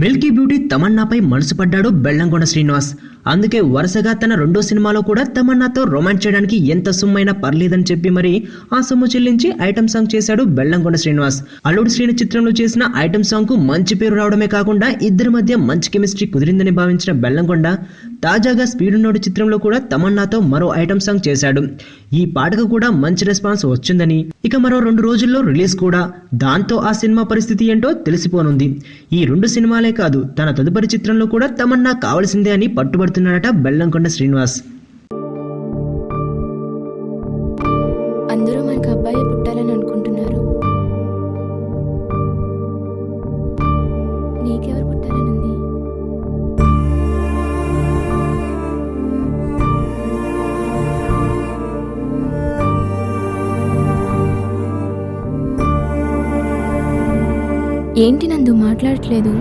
Milky beauty తమన్నాపై మనసు పడ్డాడు బెల్లంకొండ శ్రీనివాస్. అందుకే వరుసగా తన రెండో సినిమాలో కూడా తమన్నాతో రొమాన్స్ చేయడానికి ఎంత సొమ్మైనా పర్లేదని చెప్పి మరి ఆ సొమ్ము చెల్లించి ఐటమ్ సాంగ్ చేశాడు బెల్లంకొండ శ్రీనివాస్. అల్లుడు శ్రీని చిత్రంలో చేసిన ఐటమ్ సాంగ్ కు మంచి పేరు రావడమే కాకుండా ఇద్దరి మధ్య మంచి కెమిస్ట్రీ కుదిరిందని భావించిన బెల్లంకొండ తాజాగా స్పీడ్ ఉన్నోడు చిత్రంలో కూడా తమన్నాతో మరో ఐటమ్ సాంగ్ చేశాడు. ఈ పాటకు కూడా మంచి రెస్పాన్స్ వచ్చిందని, ఇక మరో 2 రోజుల్లో రిలీజ్ కూడా. దాంతో ఆ సినిమా పరిస్థితి ఏంటో తెలిసిపోనుంది. ఈ 2 సినిమాలే కాదు, తన తదుపరి చిత్రంలో కూడా తమన్నా కావాల్సిందే అని పట్టుబడుతున్నాడట బెల్లంకొండ శ్రీనివాస్. అందరూ మనకు అబ్బాయి పుట్టాలని అనుకుంటున్నారు. నీకెవరు పుట్టాలనుంది? ఏంటి నందు మాట్లాడట్లేదు?